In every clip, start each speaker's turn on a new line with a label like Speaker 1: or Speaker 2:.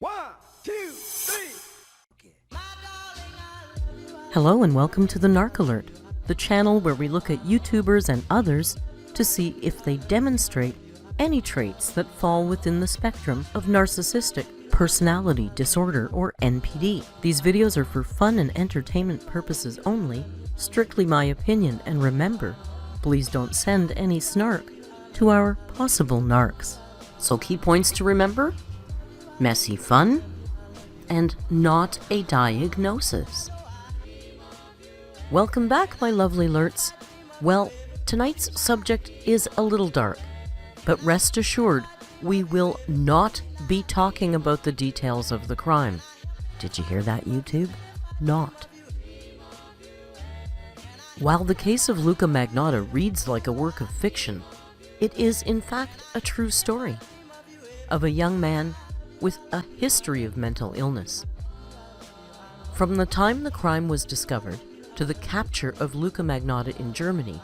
Speaker 1: 1, 2, 3.
Speaker 2: Hello and welcome to the Narc Alert, the channel where we look at YouTubers and others to see if they demonstrate any traits that fall within the spectrum of narcissistic personality disorder or NPD. These videos are for fun and entertainment purposes only, strictly my opinion, and remember, please don't send any snark to our possible narcs. So key points to remember: messy fun and not a diagnosis. Welcome back, my lovely alerts. Well, tonight's subject is a little dark, but rest assured, we will not be talking about the details of the crime. Did you hear that, YouTube? Not. While the case of Luka Magnotta reads like a work of fiction, it is in fact a true story of a young man with a history of mental illness. From the time the crime was discovered to the capture of Luka Magnotta in Germany,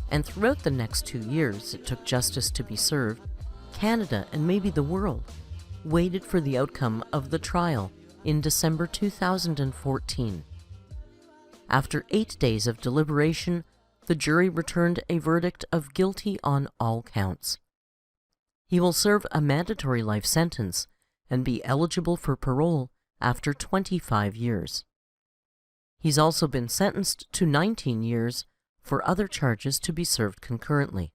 Speaker 2: and throughout the next 2 years it took justice to be served, Canada and maybe the world waited for the outcome of the trial in December 2014. After 8 days of deliberation, the jury returned a verdict of guilty on all counts. He will serve a mandatory life sentence and be eligible for parole after 25 years. He's also been sentenced to 19 years for other charges to be served concurrently.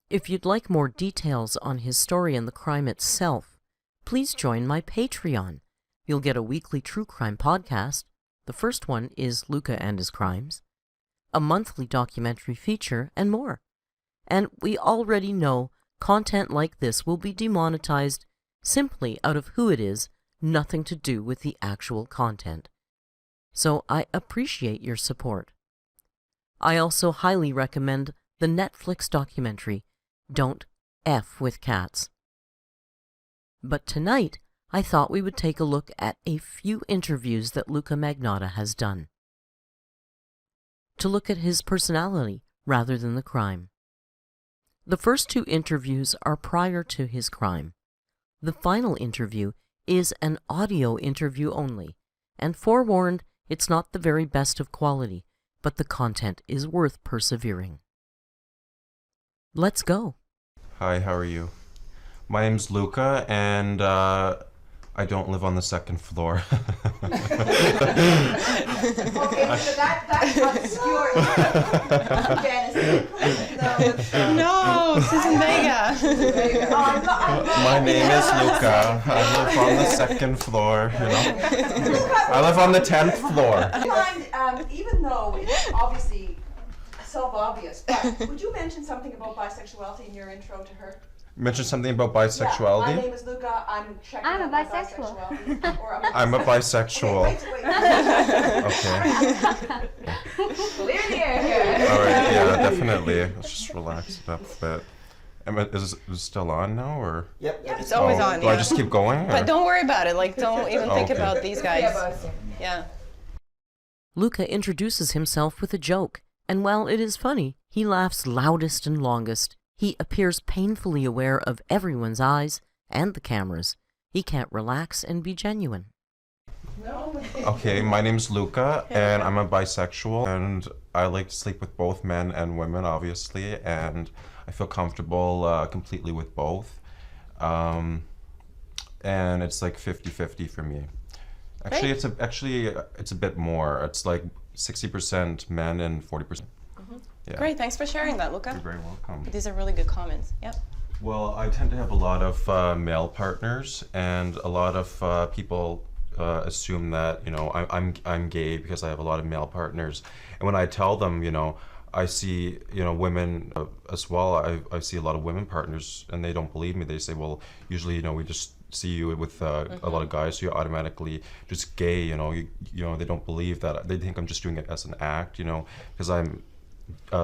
Speaker 2: If you'd like more details on his story and the crime itself, please join my Patreon. You'll get a weekly true crime podcast. The first one is Luka and His Crimes, a monthly documentary feature, and more. And we already know content like this will be demonetized simply out of who it is, nothing to do with the actual content. So I appreciate your support. I also highly recommend the Netflix documentary, Don't F with Cats. But tonight, I thought we would take a look at a few interviews that Luka Magnotta has done, to look at his personality rather than the crime. The first 2 interviews are prior to his crime. The final interview is an audio interview only, and forewarned, it's not the very best of quality, but the content is worth persevering. Let's go.
Speaker 3: Hi, how are you? My name's Luka, and I don't live on the 2nd floor.
Speaker 4: Okay, so that's obscure.
Speaker 5: No, Susan Vega.
Speaker 3: My name is Luka. I live on the 2nd floor, you know. I live on the 10th floor.
Speaker 4: Even though it's obviously self-obvious, but would you mention something about bisexuality in your intro to her?
Speaker 3: Mention something about bisexuality?
Speaker 4: Yeah, my name is Luka. I'm checking
Speaker 6: I'm a
Speaker 4: out my
Speaker 6: bisexual.
Speaker 4: bisexuality. Or
Speaker 3: I'm a bisexual.
Speaker 4: Okay. Clear the air here.
Speaker 3: All right, yeah, definitely. Let's just relax it up a bit. Is it still on now, or?
Speaker 5: Yep. It's always on,
Speaker 3: Do I just keep going? Or?
Speaker 5: But don't worry about it. Like, don't even think
Speaker 3: Okay.
Speaker 5: about these guys. Yeah.
Speaker 2: Luka introduces himself with a joke, and while it is funny, he laughs loudest and longest. He appears painfully aware of everyone's eyes and the cameras. He can't relax and be genuine.
Speaker 3: Okay, my name's Luka, and I'm a bisexual, and I like to sleep with both men and women, obviously, and I feel comfortable completely with both. And it's like 50-50 for me. Actually, it's a bit more. It's like 60% men and 40%. Yeah.
Speaker 5: Great, thanks for sharing that, Luka.
Speaker 3: You're very welcome.
Speaker 5: These are really good comments. Yep.
Speaker 3: Well, I tend to have a lot of male partners, and a lot of people assume that, you know, I'm gay because I have a lot of male partners. And when I tell them, you know, I see, you know, women as well. I see a lot of women partners, and they don't believe me. They say, well, usually, you know, we just see you with a lot of guys, so you're automatically just gay. You know, you know, they don't believe that. They think I'm just doing it as an act, you know, because I'm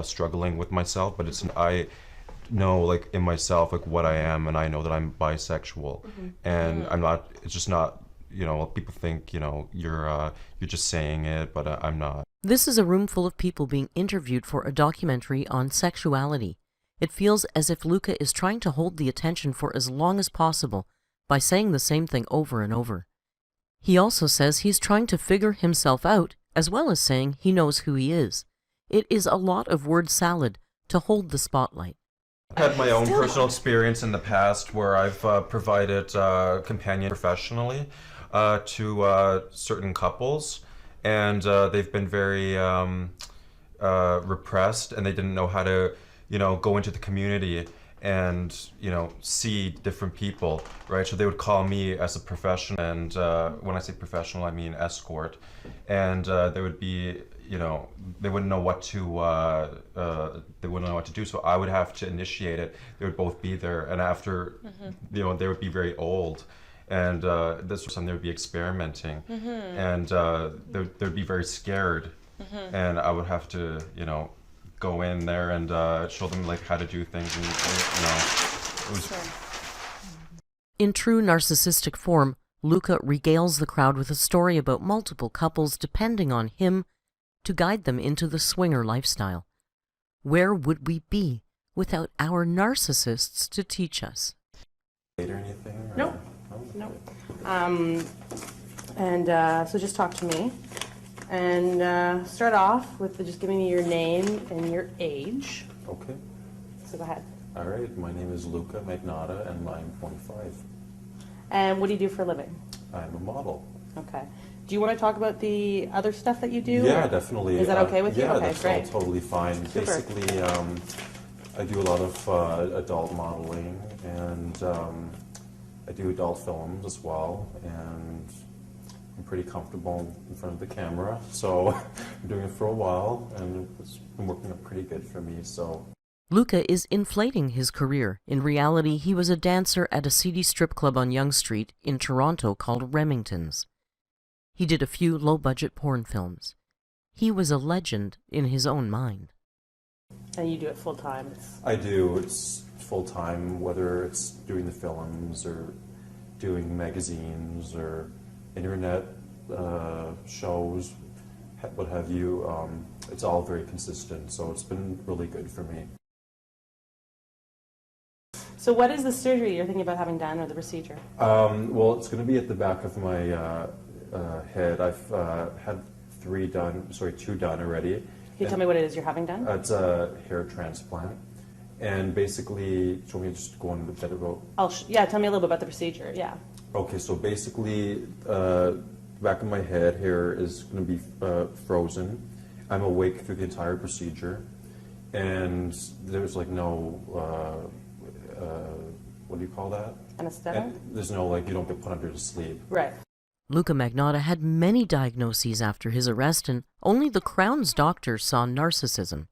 Speaker 3: struggling with myself. But I know, like, in myself, like, what I am, and I know that I'm bisexual, and I'm not. It's just not. You know, people think, you know, you're just saying it, but I'm not.
Speaker 2: This is a room full of people being interviewed for a documentary on sexuality. It feels as if Luka is trying to hold the attention for as long as possible, by saying the same thing over and over. He also says he's trying to figure himself out, as well as saying he knows who he is. It is a lot of word salad to hold the spotlight.
Speaker 3: I've had my own personal experience in the past where I've provided companion professionally to certain couples, and they've been very repressed, and they didn't know how to, go into the community and, see different people, right? So they would call me as a professional, and when I say professional, I mean escort, and they would be, they wouldn't know what to do. So I would have to initiate it. They would both be there, and after, they would be very old, and this was something they would be experimenting, and they'd be very scared, and I would have to, go in there and show them like how to do things, and it was.
Speaker 2: In true narcissistic form, Luka regales the crowd with a story about multiple couples depending on him to guide them into the swinger lifestyle. Where would we be without our narcissists to teach us?
Speaker 3: Or anything? Or?
Speaker 6: Nope. Nope. So just talk to me. And start off with just giving me your name and your age.
Speaker 3: Okay.
Speaker 6: So go ahead.
Speaker 3: All right. My name is Luka Magnotta, and I'm 25.
Speaker 6: And what do you do for a living?
Speaker 3: I'm a model.
Speaker 6: Okay. Do you want to talk about the other stuff that you do?
Speaker 3: Yeah,
Speaker 6: or?
Speaker 3: definitely.
Speaker 6: Is that okay with you?
Speaker 3: Yeah,
Speaker 6: Okay,
Speaker 3: that's
Speaker 6: great.
Speaker 3: all totally fine.
Speaker 6: Super.
Speaker 3: Basically, I do a lot of adult modeling, and I do adult films as well, and I'm pretty comfortable in front of the camera, so I'm doing it for a while, and it's been working out pretty good for me, so.
Speaker 2: Luka is inflating his career. In reality, he was a dancer at a seedy strip club on Yonge Street in Toronto called Remington's. He did a few low-budget porn films. He was a legend in his own mind.
Speaker 6: And you do it full time?
Speaker 3: I do. It's full time, whether it's doing the films or doing magazines or internet shows, what have you. It's all very consistent, so it's been really good for me.
Speaker 6: So what is the surgery you're thinking about having done, or the procedure?
Speaker 3: Well, it's going to be at the back of my head. I've had two done already.
Speaker 6: Can you tell me what it is you're having done?
Speaker 3: It's a hair transplant. And basically, do you want me to just go on a bit about?
Speaker 6: Yeah, tell me a little bit about the procedure, yeah.
Speaker 3: Okay, so basically, the back of my head here is going to be frozen. I'm awake through the entire procedure. And there's like no, what do you call that?
Speaker 6: Anesthetic?
Speaker 3: There's no, you don't get put under to sleep.
Speaker 6: Right.
Speaker 2: Luka Magnotta had many diagnoses after his arrest, and only the Crown's doctor saw narcissism.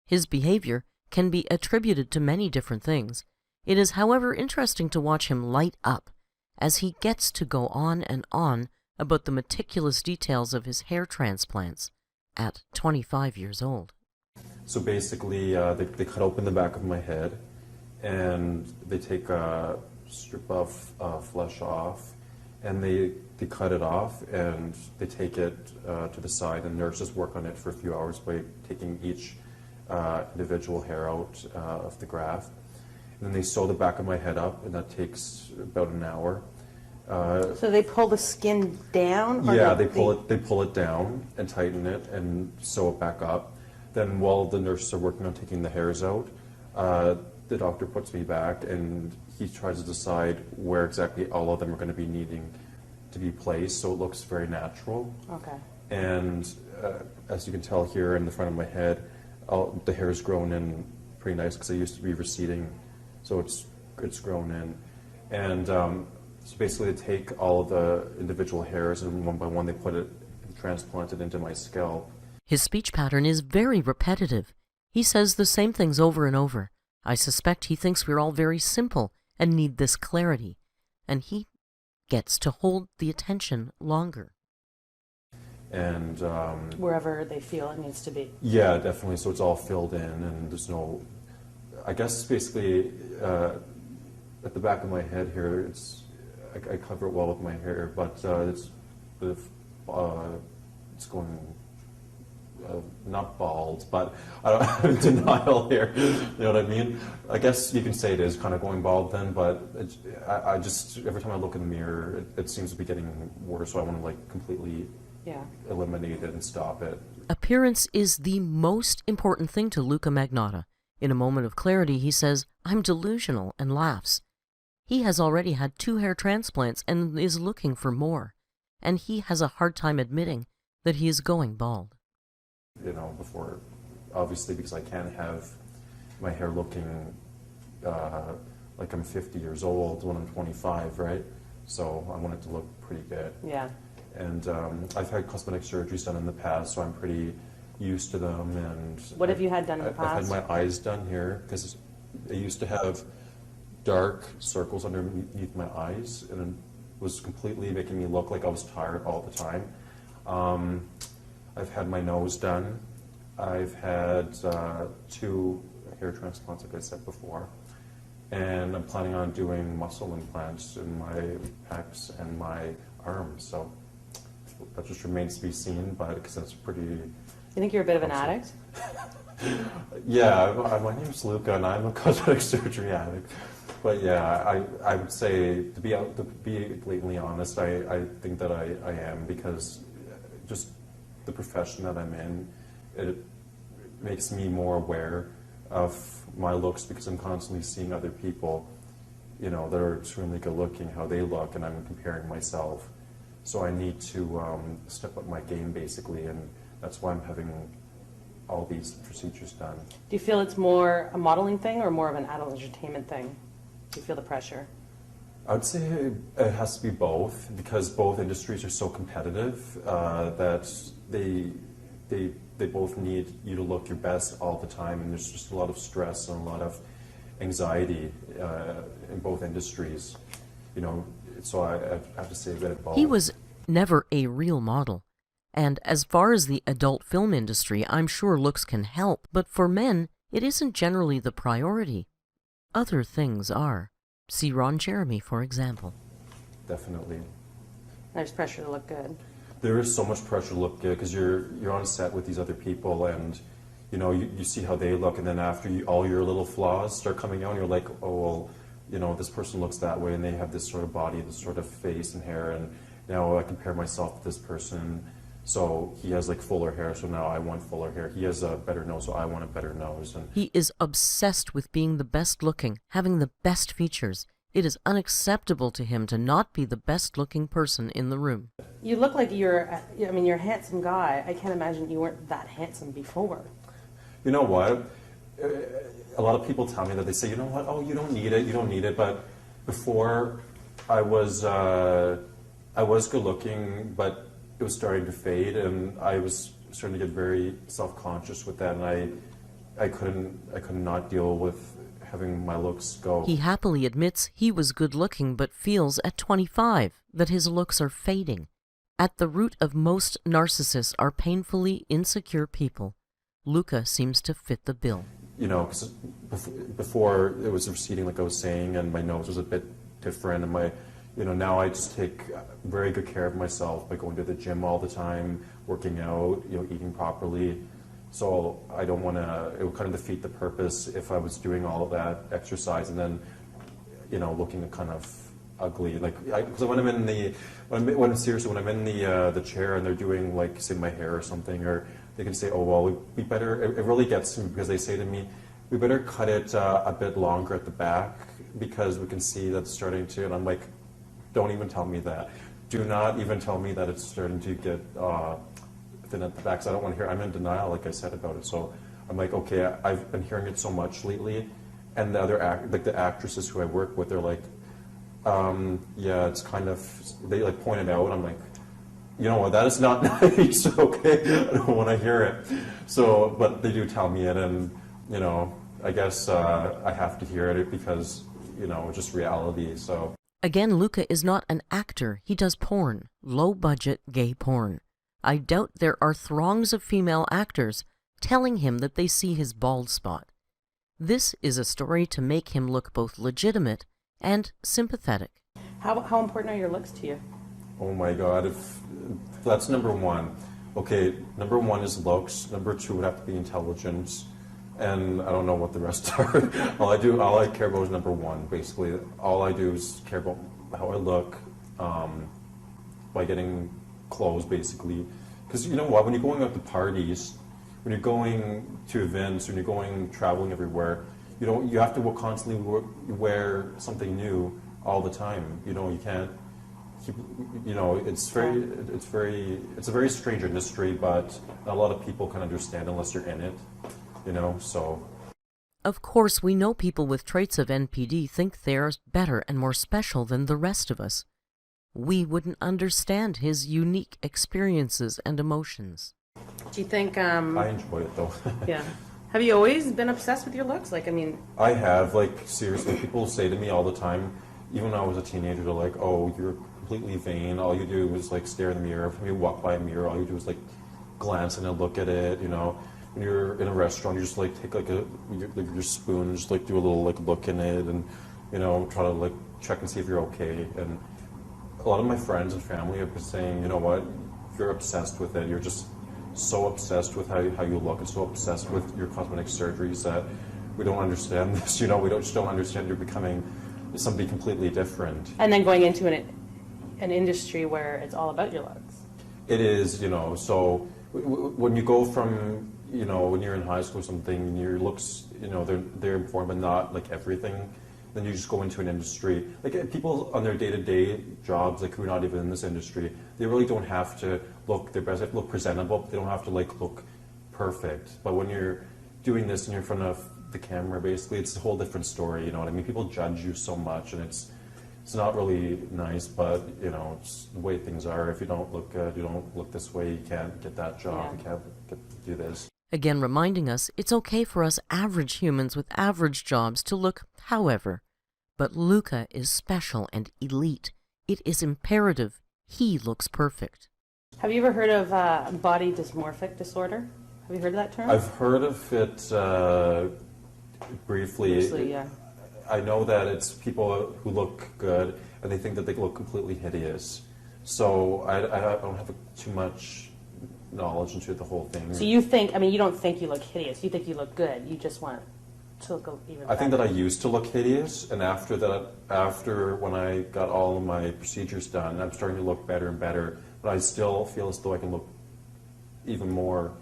Speaker 2: His behavior can be attributed to many different things. It is, however, interesting to watch him light up as he gets to go on and on about the meticulous details of his hair transplants at 25 years old.
Speaker 3: So basically, they cut open the back of my head, and they take a strip of flesh off, and they cut it off, and they take it to the side, and nurses work on it for a few hours by taking each individual hair out of the graft. And then they sew the back of my head up, and that takes about an hour.
Speaker 6: So they pull the skin down? Or
Speaker 3: Yeah, they pull it down and tighten it and sew it back up. Then while the nurses are working on taking the hairs out, the doctor puts me back, and he tries to decide where exactly all of them are going to be needing to be placed, so it looks very natural.
Speaker 6: Okay.
Speaker 3: And as you can tell here in the front of my head, the hair is grown in pretty nice because I used to be receding, so it's grown in. And so basically they take all of the individual hairs, and one by one they transplant it into my scalp.
Speaker 2: His speech pattern is very repetitive. He says the same things over and over. I suspect he thinks we're all very simple and need this clarity, and he gets to hold the attention longer.
Speaker 3: And
Speaker 6: wherever they feel it needs to be.
Speaker 3: yeah, definitely. So it's all filled in, and there's no. I guess basically at the back of my head here, I cover it well with my hair, but it's going not bald, but I'm in denial here. You know what I mean? I guess you can say it is kind of going bald then, but I just, every time I look in the mirror, it seems to be getting worse, so I want to like completely eliminate it and stop it.
Speaker 2: Appearance is the most important thing to Luka Magnotta. In a moment of clarity, he says, "I'm delusional," and laughs. He has already had 2 hair transplants and is looking for more. And he has a hard time admitting that he is going bald.
Speaker 3: You know, before, obviously, because I can't have my hair looking like I'm 50 years old when I'm 25, right? So I want it to look pretty good.
Speaker 6: Yeah.
Speaker 3: And I've had cosmetic surgeries done in the past, so I'm pretty used to them. And
Speaker 6: What have you had done in the past?
Speaker 3: I've had my eyes done here, because I used to have dark circles underneath my eyes, and it was completely making me look like I was tired all the time. I've had my nose done. I've had 2 hair transplants, like I said before. And I'm planning on doing muscle implants in my pecs and my arms. So that just remains to be seen, but because that's pretty...
Speaker 6: You think you're a bit of an addict?
Speaker 3: Yeah, my name's Luka, and I'm a cosmetic surgery addict. But yeah, I would say, to be blatantly honest, I think that I am, because just the profession that I'm in, it makes me more aware of my looks, because I'm constantly seeing other people, you know, that are extremely good looking, how they look, and I'm comparing myself. So I need to step up my game, basically, and that's why I'm having all these procedures done.
Speaker 6: Do you feel it's more a modeling thing or more of an adult entertainment thing? Do you feel the pressure?
Speaker 3: I would say it has to be both, because both industries are so competitive that they both need you to look your best all the time, and there's just a lot of stress and a lot of anxiety in both industries. You know, so I have to say a bit of both.
Speaker 2: He was never a real model. And as far as the adult film industry, I'm sure looks can help, but for men, it isn't generally the priority. Other things are. See Ron Jeremy, for example.
Speaker 3: Definitely.
Speaker 6: There's pressure to look good.
Speaker 3: There is so much pressure to look good, because you're on set with these other people, and you know, you see how they look, and then after all your little flaws start coming out, and you're like, oh well, you know, this person looks that way, and they have this sort of body, this sort of face and hair, and now I compare myself to this person. So he has like fuller hair, so now I want fuller hair. He has a better nose, so I want a better nose. And
Speaker 2: he is obsessed with being the best looking, having the best features. It is unacceptable to him to not be the best looking person in the room.
Speaker 6: You look like you're a handsome guy. I can't imagine you weren't that handsome before.
Speaker 3: You know what? A lot of people tell me that, they say, you know what, oh, you don't need it, but before I was good looking, but it was starting to fade, and I was starting to get very self-conscious with that, and I could not deal with having my looks go.
Speaker 2: He happily admits he was good looking, but feels at 25 that his looks are fading. At the root of most narcissists are painfully insecure people. Luka seems to fit the bill.
Speaker 3: You know, because before it was receding, like I was saying, and my nose was a bit different, and now I just take very good care of myself by going to the gym all the time, working out, eating properly. So I don't want to, it would kind of defeat the purpose if I was doing all of that exercise and then, looking kind of ugly. Like, because when I'm in the chair and they're doing, like, say, my hair or something, or they can say, oh, well, we better, it really gets to me because they say to me, we better cut it a bit longer at the back because we can see that's starting to, and I'm like, don't even tell me that. Do not even tell me that it's starting to get thin at the back, because I don't want to hear. I'm in denial, like I said, about it. So I'm like, okay, I've been hearing it so much lately, and the other the actresses who I work with, they're like, yeah, it's kind of, they like point it out. I'm like, you know what, that is not nice. Okay, I don't want to hear it. So, but they do tell me it, and I guess I have to hear it because just reality. So.
Speaker 2: Again, Luka is not an actor. He does porn, low-budget gay porn. I doubt there are throngs of female actors telling him that they see his bald spot. This is a story to make him look both legitimate and sympathetic.
Speaker 6: How important are your looks to you?
Speaker 3: Oh my God, if that's number one. okay, number one is looks, number two would have to be intelligence, and I don't know what the rest are. all I care about is number one, basically. All I do is care about how I look, by getting clothes, basically. Because you know what, when you're going out to parties, when you're going to events, when you're going traveling everywhere, you have to constantly wear something new all the time. You can't keep, it's a very strange industry, but not a lot of people can understand unless you're in it, so.
Speaker 2: Of course, we know people with traits of NPD think they're better and more special than the rest of us. We wouldn't understand his unique experiences and emotions.
Speaker 6: Do you think,
Speaker 3: I enjoy it though.
Speaker 6: yeah. Have you always been obsessed with your looks?
Speaker 3: I have, seriously, people say to me all the time, even when I was a teenager, they're like, oh, you're completely vain, all you do is stare in the mirror. If you walk by a mirror, all you do is glance and look at it, When you're in a restaurant, you just take your spoon and just do a little look in it and, try to check and see if you're okay. And a lot of my friends and family have been saying, you know what, you're obsessed with it. You're just so obsessed with how you look and so obsessed with your cosmetic surgeries that we don't understand this. We just don't understand you're becoming somebody completely different.
Speaker 6: And then going into an industry where it's all about your looks.
Speaker 3: It is, so when you go from, when you're in high school or something, and your looks, they're important, but not everything. Then you just go into an industry. People on their day-to-day jobs, who are not even in this industry, they really don't have to look their best. They have to look presentable, but they don't have to look perfect. But when you're doing this and you're in front of the camera, basically, it's a whole different story. You know what I mean? People judge you so much, and it's not really nice. But it's the way things are. If you don't look good, you don't look this way, you can't get that job.
Speaker 6: Yeah.
Speaker 3: You can't do this.
Speaker 2: Again reminding us it's okay for us average humans with average jobs to look however. But Luka is special and elite. It is imperative he looks perfect.
Speaker 6: Have you ever heard of body dysmorphic disorder? Have you heard of that term?
Speaker 3: I've heard of it briefly.
Speaker 6: Briefly, yeah.
Speaker 3: I know that it's people who look good and they think that they look completely hideous. So I don't have too much knowledge into the whole thing.
Speaker 6: So you think, you don't think you look hideous. You think you look good. You just want to look even better.
Speaker 3: I think that I used to look hideous, and after when I got all of my procedures done, I'm starting to look better and better. But I still feel as though I can look even more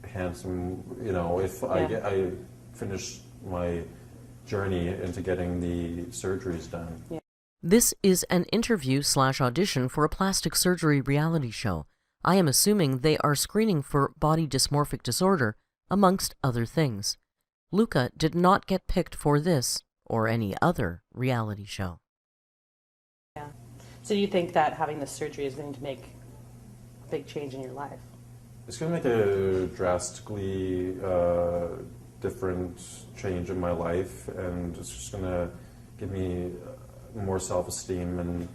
Speaker 3: handsome, if I finish my journey into getting the surgeries done.
Speaker 6: Yeah.
Speaker 2: This is an interview/audition for a plastic surgery reality show. I am assuming they are screening for body dysmorphic disorder, amongst other things. Luka did not get picked for this or any other reality show.
Speaker 6: Yeah. So do you think that having this surgery is going to make a big change in your life?
Speaker 3: It's going to make a drastically different change in my life, and it's just going to give me more self-esteem and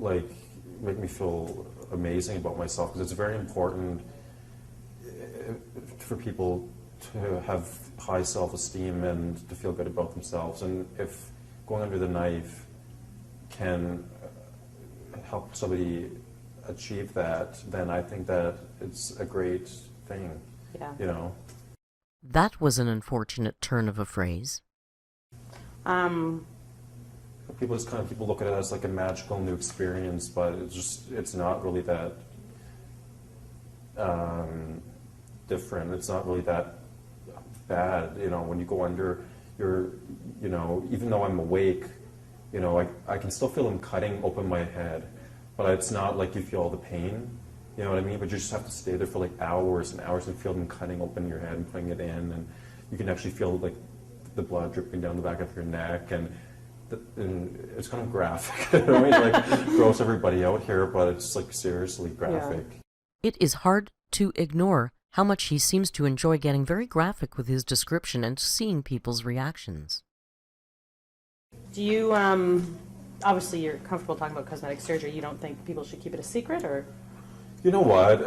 Speaker 3: make me feel amazing about myself, because it's very important for people to have high self-esteem and to feel good about themselves. And if going under the knife can help somebody achieve that, then I think that it's a great thing.
Speaker 6: Yeah.
Speaker 2: That was an unfortunate turn of a phrase.
Speaker 3: People look at it as a magical new experience, but it's not really that different. It's not really that bad. When you go under, even though I'm awake, I can still feel them cutting open my head, but it's not like you feel all the pain. You know what I mean? But you just have to stay there for hours and hours and feel them cutting open your head and putting it in, and you can actually feel the blood dripping down the back of your neck, and it's kind of graphic. I don't mean to gross everybody out here, but it's seriously graphic.
Speaker 6: Yeah.
Speaker 2: It is hard to ignore how much he seems to enjoy getting very graphic with his description and seeing people's reactions.
Speaker 6: Do you, obviously you're comfortable talking about cosmetic surgery. You don't think people should keep it a secret, or?
Speaker 3: You know what?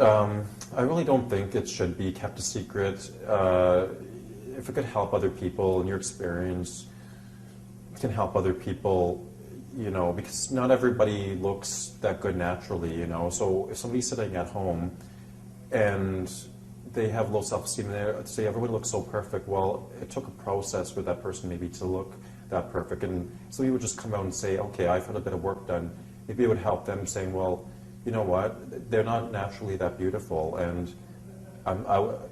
Speaker 3: I really don't think it should be kept a secret. If it could help other people, in your experience, can help other people, you know, because not everybody looks that good naturally, you know. So if somebody's sitting at home and they have low self-esteem and they say everybody looks so perfect, well, it took a process for that person maybe to look that perfect. And so you would just come out and say, okay, I've had a bit of work done. Maybe it would help them saying, well, you know what, they're not naturally that beautiful, and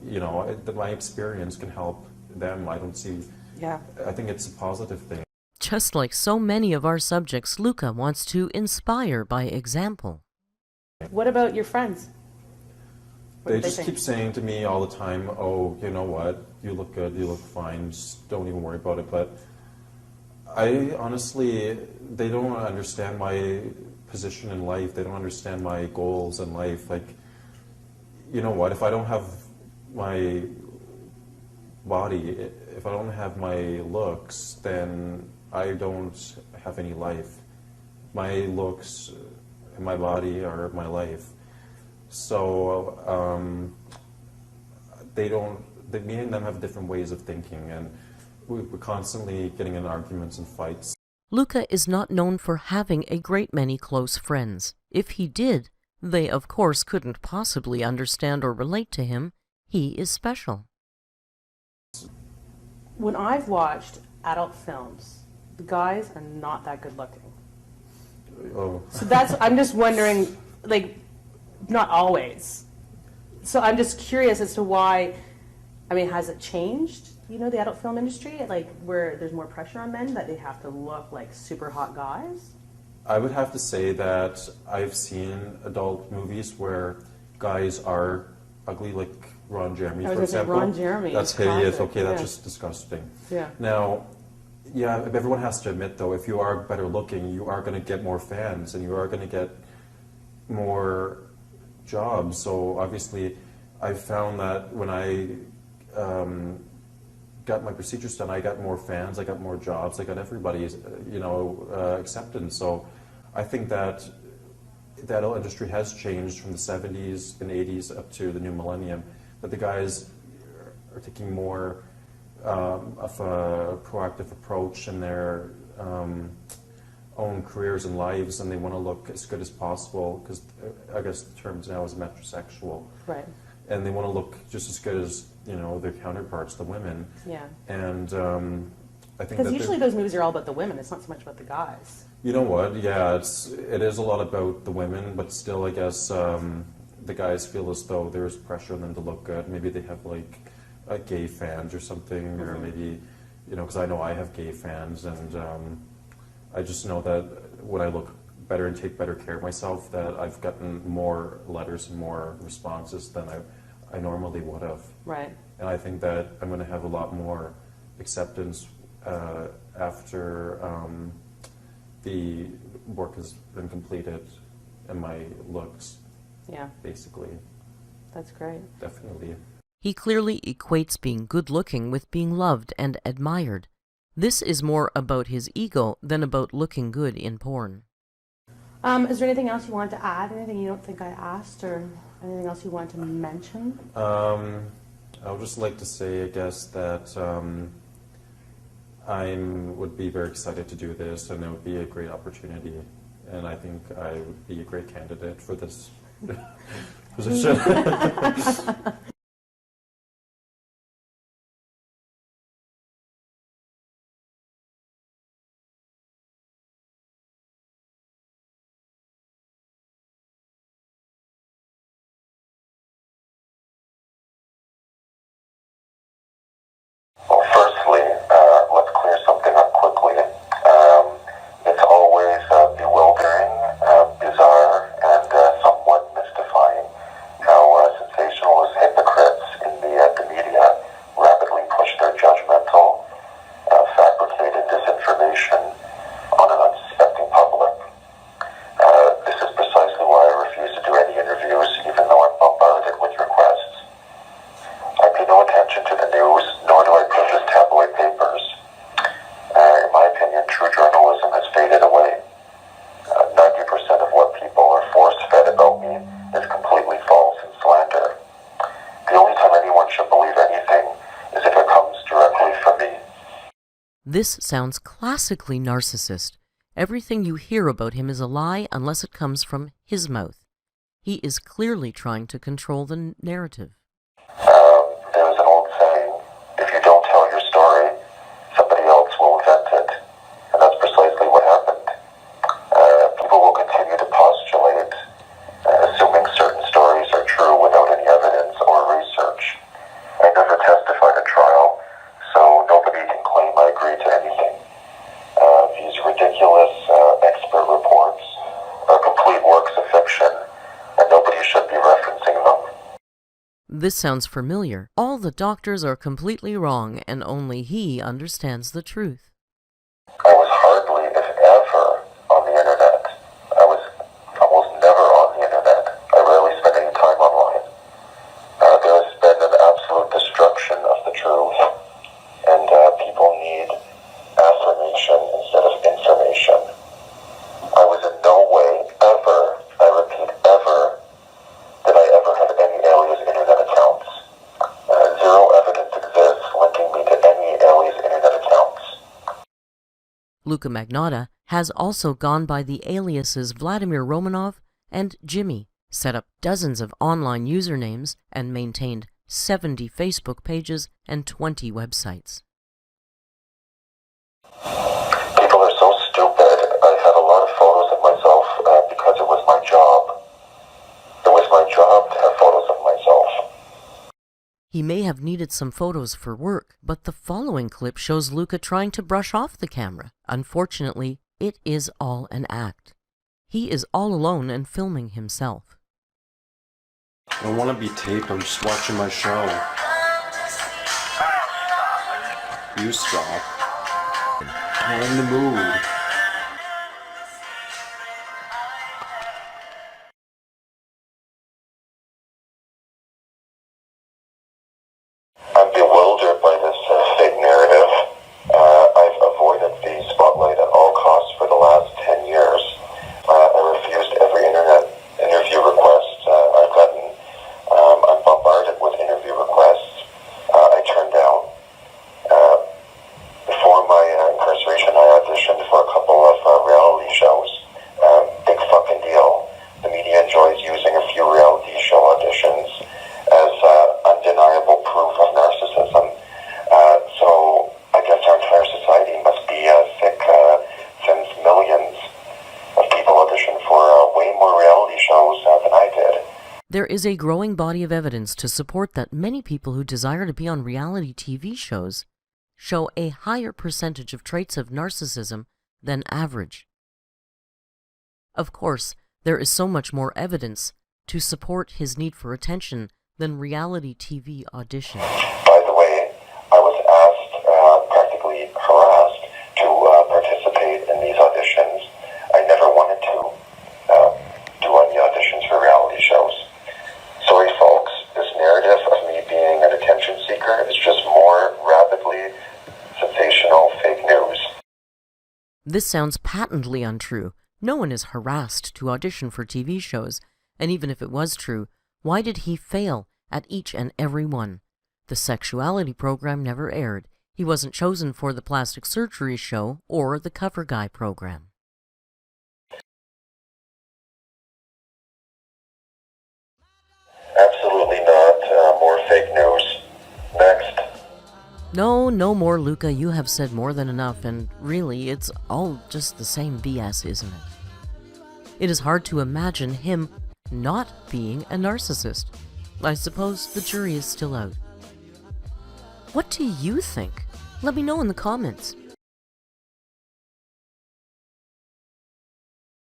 Speaker 3: you know, my experience can help them. I don't see.
Speaker 6: Yeah.
Speaker 3: I think it's a positive thing.
Speaker 2: Just like so many of our subjects, Luka wants to inspire by example.
Speaker 6: What about your friends? What
Speaker 3: They
Speaker 6: do
Speaker 3: just
Speaker 6: think?
Speaker 3: keep saying to me all the time, oh, you know what, you look good, you look fine, just don't even worry about it. But I honestly, they don't understand my position in life. They don't understand my goals in life. Like, you know what, if I don't have my body, if I don't have my looks, then I don't have any life. My looks and my body are my life. So me and them have different ways of thinking, and we're constantly getting in arguments and fights.
Speaker 2: Luka is not known for having a great many close friends. If he did, they of course couldn't possibly understand or relate to him. He is special.
Speaker 6: When I've watched adult films, the guys are not that good looking.
Speaker 3: Oh.
Speaker 6: So I'm just wondering, like, not always. So I'm just curious as to why, I mean, has it changed, you know, the adult film industry? Like, where there's more pressure on men that they have to look like super hot guys?
Speaker 3: I would have to say that I've seen adult movies where guys are ugly, like Ron Jeremy,
Speaker 6: I was
Speaker 3: for
Speaker 6: gonna say
Speaker 3: example.
Speaker 6: Ron Jeremy
Speaker 3: That's
Speaker 6: is
Speaker 3: hideous.
Speaker 6: classic,
Speaker 3: Okay, that's
Speaker 6: yeah.
Speaker 3: just disgusting.
Speaker 6: Yeah.
Speaker 3: Now, yeah, everyone has to admit, though, if you are better looking, you are going to get more fans and you are going to get more jobs. So obviously, I found that when I got my procedures done, I got more fans, I got more jobs, I got everybody's, acceptance. So I think that the adult industry has changed from the 70s and 80s up to the new millennium, that the guys are taking more of a proactive approach in their own careers and lives, and they want to look as good as possible, because I guess the term now is metrosexual.
Speaker 6: Right.
Speaker 3: And they want to look just as good as, you know, their counterparts, the women.
Speaker 6: Yeah.
Speaker 3: And I think
Speaker 6: Because
Speaker 3: that
Speaker 6: usually those movies are all about the women. It's not so much about the guys.
Speaker 3: you know what? Yeah, it is a lot about the women, but still, I guess the guys feel as though there's pressure on them to look good. Maybe they have like gay fans or something, or maybe, you know, because I know I have gay fans, and I just know that when I look better and take better care of myself, that I've gotten more letters and more responses than I normally would have.
Speaker 6: Right.
Speaker 3: And I think that I'm going to have a lot more acceptance after the work has been completed and my looks,
Speaker 6: Yeah.
Speaker 3: basically.
Speaker 6: That's great.
Speaker 3: Definitely.
Speaker 2: He clearly equates being good-looking with being loved and admired. This is more about his ego than about looking good in porn.
Speaker 6: Is there anything else you want to add? Anything you don't think I asked, or anything else you want to mention?
Speaker 3: I would just like to say, I guess, that I would be very excited to do this, and it would be a great opportunity. And I think I would be a great candidate for this position.
Speaker 7: Well, firstly, let's clear something up quickly. It's always bewildering, bizarre, and somewhat mystifying how sensationalist hypocrites in the media rapidly push their judgmental, fabricated disinformation on an unsuspecting public. This is precisely why I refuse to do any interviews, even though I'm bombarded with requests. I pay no attention to the news, nor do I purchase tabloid papers. In my opinion, true journalism has faded away. 90% of what people are force-fed about me is completely false and slander. The only time anyone should believe anything is if it comes directly from me.
Speaker 2: This sounds classically narcissist. Everything you hear about him is a lie unless it comes from his mouth. He is clearly trying to control the narrative.
Speaker 7: There's an old saying, if you don't tell your story, somebody else will invent it. And that's precisely what happened. People will continue to postulate, assuming certain stories are true without any evidence or research. I never testified at trial, so nobody can claim I agree to anything. These ridiculous expert reports are complete works of fiction, and nobody should be referencing them.
Speaker 2: This sounds familiar. All the doctors are completely wrong, and only he understands the truth.
Speaker 7: I was hardly, if ever, on the internet. I was almost never on the internet. I rarely spent any time online. There has been an absolute destruction of the truth, and people need affirmation instead of information. I was in no way, ever, I repeat, ever, did I ever have any alias internet accounts. Zero evidence exists linking me to any alias internet accounts.
Speaker 2: Luka Magnotta has also gone by the aliases Vladimir Romanov and Jimmy, set up dozens of online usernames, and maintained 70 Facebook pages and 20 websites.
Speaker 7: People are so stupid. I had a lot of photos of myself because it was my job. It was my job to have photos of myself.
Speaker 2: He may have needed some photos for work, but the following clip shows Luka trying to brush off the camera. Unfortunately, it is all an act. He is all alone and filming himself.
Speaker 3: I don't want to be taped. I'm just watching my show. You stop. I'm in the mood.
Speaker 7: I'm bewildered by this fake narrative. I've avoided the spotlight at all costs for the last 10 years. I refused every internet interview request I've gotten. I'm bombarded with interview requests I turned down. Before my incarceration, I auditioned for a couple of reality shows. Big fucking deal. The media enjoys using a few reality show auditions as undeniable proof of narcissism. So I guess our entire society must be sick since millions of people audition for way more reality shows than I did.
Speaker 2: There is a growing body of evidence to support that many people who desire to be on reality TV shows show a higher percentage of traits of narcissism than average. Of course, there is so much more evidence to support his need for attention than reality TV auditions.
Speaker 7: By the way, I was asked, practically harassed, to participate in these auditions. I never wanted to do any auditions for reality shows. Sorry, folks, this narrative of me being an attention seeker is just more rapidly sensational fake news.
Speaker 2: This sounds patently untrue. No one is harassed to audition for TV shows, and even if it was true, why did he fail at each and every one? The sexuality program never aired. He wasn't chosen for the plastic surgery show or the cover guy program.
Speaker 7: Absolutely not. More fake news. Next.
Speaker 2: No more, Luka. You have said more than enough, and really, it's all just the same BS, isn't it? It is hard to imagine him not being a narcissist. I suppose the jury is still out. What do you think? Let me know in the comments.